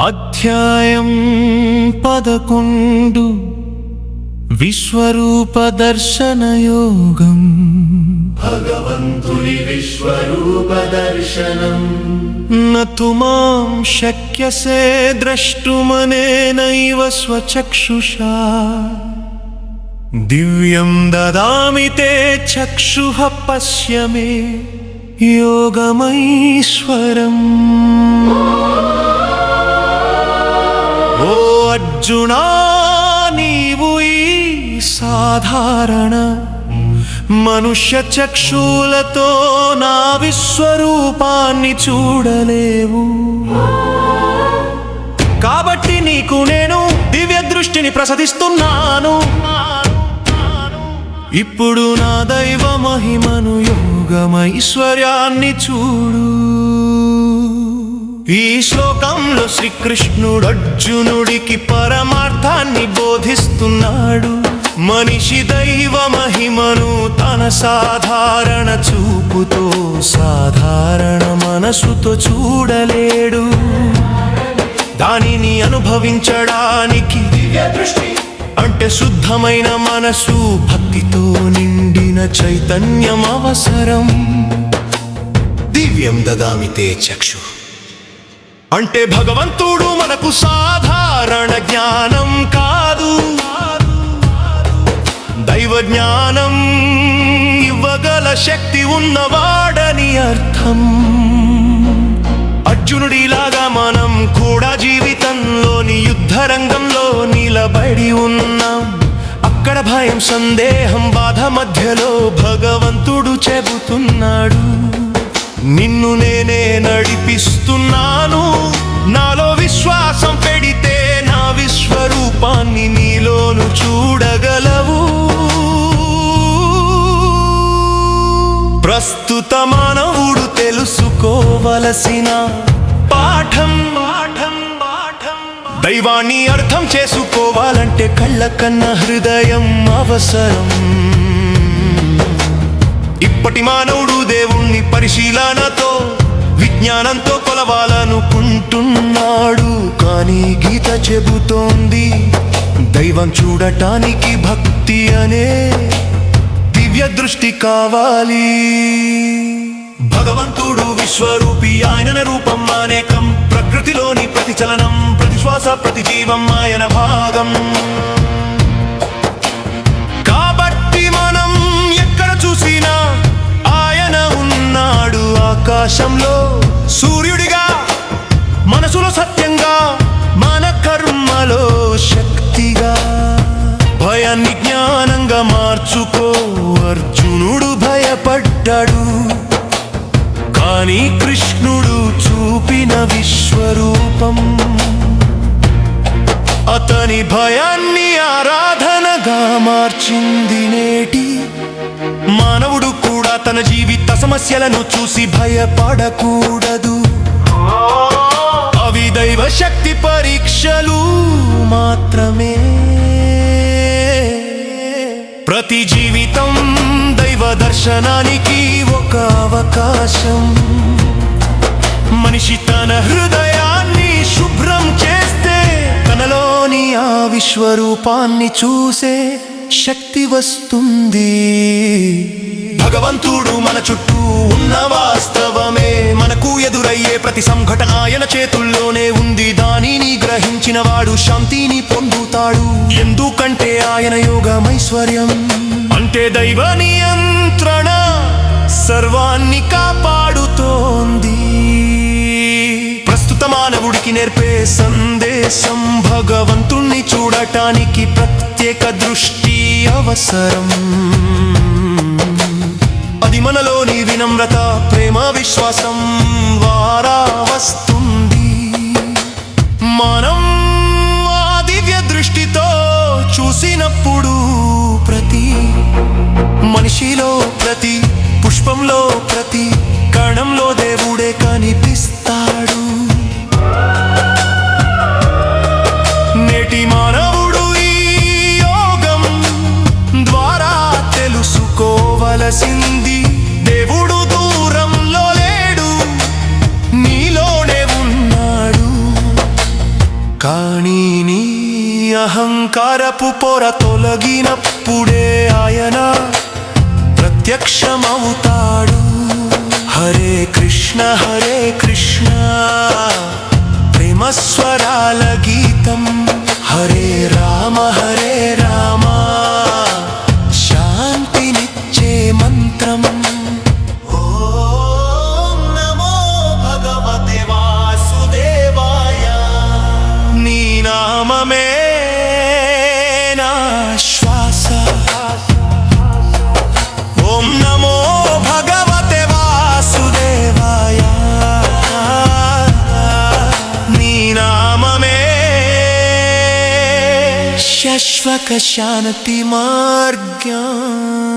అధ్యాయం 11 విశ్వరూప దర్శన యోగం. భగవంతుని విశ్వరూప దర్శనం నతు మాం శక్యసే ద్రష్టుమనేనైవ స్వచక్షుషా దివ్యం దదామి తే చక్షుః పశ్య మే యోగమైశ్వరం. ఓ అర్జునా, నీవు ఈ సాధారణ మనుష్య చక్షులతో నా విశ్వరూపాన్ని చూడలేవు. కాబట్టి నీకు నేను దివ్య దృష్టిని ప్రసాదిస్తున్నాను. ఇప్పుడు నా దైవ మహిమను యోగమైశ్వర్యాన్ని చూడు. ఈ శ్లోకంలో శ్రీకృష్ణుడు అర్జునుడికి పరమార్థాన్ని బోధిస్తున్నాడు. మనిషి దైవ మహిమను తన సాధారణ చూపుతో, సాధారణ మనసుతో చూడలేడు. దానిని అనుభవించడానికి దివ్య దృష్టి అంటే శుద్ధమైన మనసు, భక్తితో నిండిన చైతన్యం అవసరం. దివ్యం దదామి తే చక్షు అంటే భగవంతుడు మనకు సాధారణ జ్ఞానం కాదు, దైవ జ్ఞానం ఇవ్వగల శక్తి ఉన్నవాడని అర్థం. అర్జునుడిలాగా మనం కూడా జీవితంలోని యుద్ధ రంగంలో నిలబడి ఉన్నాం. అక్కడ భయం, సందేహం, బాధ మధ్యలో భగవంతుడు చెబుతున్నాడు, నిన్ను నేనే నడిపిస్తున్నాను. నాలో విశ్వాసం పెడితే నా విశ్వరూపాన్ని నీలోను చూడగలవు. ప్రస్తుత మానవుడు తెలుసుకోవలసిన పాఠం, దైవాన్ని అర్థం చేసుకోవాలంటే కళ్ళ కన్నా హృదయం అవసరం. ఇప్పటి మానవుడు దేవుణ్ణి పరిశీలనతో, విజ్ఞానంతో కొలవాలనుకుంటున్నాడు. కానీ గీత చెబుతోంది, దైవం చూడటానికి భక్తి అనే దివ్య దృష్టి కావాలి. భగవంతుడు విశ్వరూపి, ఆయన రూపం అనేకం. ప్రకృతిలోని ప్రతి చలనం, ప్రతి శ్వాస, ప్రతి జీవం ఆయన భాగం. కాబట్టి మనం ఎక్కడ చూసినా ఆయన ఉన్నాడు. ఆకాశంలో సూర్యుడిగా, మనసులో సత్యంగా, మన కర్మలో శక్తిగా. భయాన్ని జ్ఞానంగా మార్చుకో. అర్జునుడు భయపడ్డాడు, కానీ కృష్ణుడు చూపిన విశ్వరూపం అతని భయాన్ని ఆరాధనగా మార్చింది. నేటి మానవుడు కూడా తన జీవిత సమస్యలను చూసి భయపడకూడదు. అవి దైవ శక్తి పరీక్షలు మాత్రమే. ప్రతి జీవితం దైవ దర్శనానికి ఒక అవకాశం. మనిషి తన హృదయాన్ని శుభ్రం చేస్తే తనలోని ఆ విశ్వరూపాన్ని చూసే శక్తి వస్తుంది. భగవంతుడు మన చుట్టూ ఉన్న వాస్తవమే. మనకు ఎదురయ్యే ప్రతి సంఘటన ఆయన చేతుల్లోనే ఉంది. దానిని గ్రహించిన వాడు శాంతిని పొందుతాడు. ఎందుకంటే ఆయన యోగమైశ్వర్యం అంటే దైవ నియంత్రణ సర్వాన్ని కాపాడుతోంది. ప్రస్తుత మానవుడికి నేర్పే సందేశం, భగవంతుణ్ణి చూడటానికి ప్రత్యేక దృష్టి అవసరం. అది మనలోని వినమ్రత, ప్రేమ, విశ్వాసం ద్వారా వస్తుంది. మనం ఆ దివ్య దృష్టితో చూసినప్పుడు ప్రతి మనిషిలో, ప్రతి పుష్పంలో, ప్రతి కణంలో దేవుడే కనిపిస్తాడు. నేటి మానవుడు ఈ యోగం ద్వారా తెలుసుకోవలసింది, దేవుడు దూరంలో లేడు, నీలోనే ఉన్నాడు. కానీ నీ అహంకారపు పొర తొలగినప్పుడే ఆయన ప్రత్యక్షమవుతాడు. హరే కృష్ణ ప్రేమస్వరాల గీతం. హరే రామ శాంతినిచ్చే మంత్రం. ఓం నమో భగవతే వాసుదేవాయ. నీ నామమే నా శ్వాస. ఓం నమో భగవతే వాసుదేవాయ. నీ నామమే శాశ్వత శాంతి మార్గం.